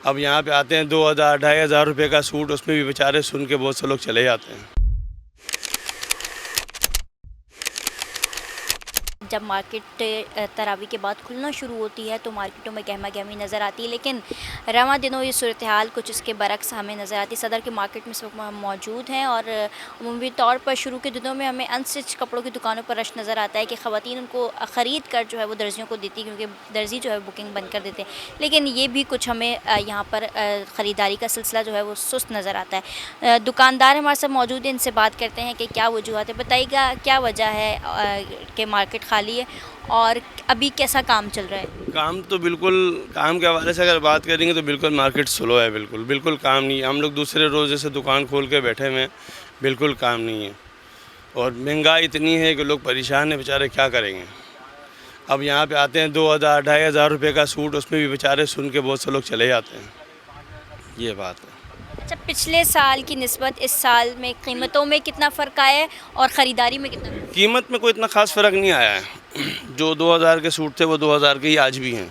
اب یہاں پہ آتے ہیں 2000 2500 روپے کا سوٹ، اس میں بھی بیچارے سن کے بہت سے لوگ چلے جاتے ہیں۔ جب مارکیٹ تراویح کے بعد کھلنا شروع ہوتی ہے تو مارکیٹوں میں گہما گہمی نظر آتی ہے، لیکن رواں دنوں یہ صورتحال کچھ اس کے برعکس ہمیں نظر آتی ہے۔ صدر کے مارکیٹ میں اس وقت ہم موجود ہیں اور عمومی طور پر شروع کے دنوں میں ہمیں انسٹچ کپڑوں کی دکانوں پر رش نظر آتا ہے کہ خواتین ان کو خرید کر جو ہے وہ درزیوں کو دیتی، کیونکہ درزی جو ہے بکنگ بند کر دیتے ہیں، لیکن یہ بھی کچھ ہمیں یہاں پر خریداری کا سلسلہ جو ہے وہ سست نظر آتا ہے۔ دکاندار ہمارے ساتھ موجود ہیں، ان سے بات کرتے ہیں کہ کیا وجوہات ہے، بتائیے گا کیا وجہ ہے کہ مارکیٹ خالی ہے اور ابھی کیسا کام چل رہا ہے؟ کام تو بالکل، کام کے حوالے سے اگر بات کریں گے تو بالکل مارکیٹ سلو ہے، بالکل کام نہیں ہے۔ ہم لوگ دوسرے روز جیسے دکان کھول کے بیٹھے ہوئے ہیں، بالکل کام نہیں ہے، اور مہنگائی اتنی ہے کہ لوگ پریشان ہیں، بیچارے کیا کریں گے۔ اب یہاں پہ آتے ہیں 2000 2500 روپے کا سوٹ، اس میں بھی بیچارے سن کے بہت سے لوگ چلے جاتے ہیں، یہ بات ہے۔ اچھا، پچھلے سال کی نسبت اس سال میں قیمتوں میں کتنا فرق آیا ہے اور خریداری میں کتنا فرق؟ قیمت میں کوئی اتنا خاص فرق نہیں آیا ہے، جو 2000 کے سوٹ تھے وہ 2000 کے ہی آج بھی ہیں،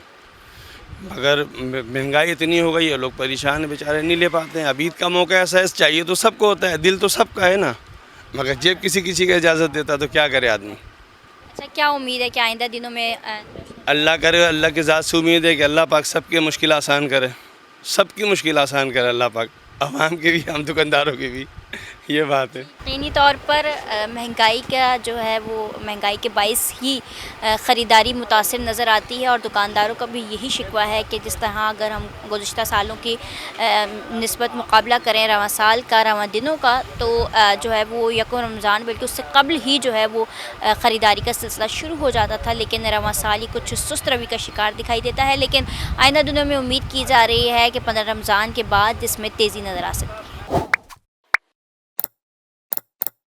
مگر مہنگائی اتنی ہو گئی ہے، لوگ پریشان ہیں، بیچارے نہیں لے پاتے ہیں۔ اب عید کا موقع ہے، سائز چاہیے تو سب کو ہوتا ہے، دل تو سب کا ہے نا، مگر جیب کسی کا اجازت دیتا تو کیا کرے آدمی۔ اچھا، کیا امید ہے کہ آئندہ دنوں میں اللہ کرے، اللہ کی ذات سے امید ہے کہ اللہ پاک سب کی مشکل آسان کرے، سب کی مشکل آسان کرے اللہ پاک، عوام کی بھی، ہم دکانداروں کی بھی، یہ بات ہے۔ یقینی طور پر مہنگائی کا جو ہے وہ مہنگائی کے باعث ہی خریداری متاثر نظر آتی ہے، اور دکانداروں کا بھی یہی شکوہ ہے کہ جس طرح اگر ہم گزشتہ سالوں کی نسبت مقابلہ کریں، رواں سال کا، رواں دنوں کا، تو جو ہے وہ یکم رمضان بلکہ اس سے قبل ہی جو ہے وہ خریداری کا سلسلہ شروع ہو جاتا تھا، لیکن رواں سال ہی کچھ سست روی کا شکار دکھائی دیتا ہے، لیکن آئندہ دنوں میں امید کی جا رہی ہے کہ 15 رمضان کے بعد اس میں تیزی نظر آ سکتی ہے۔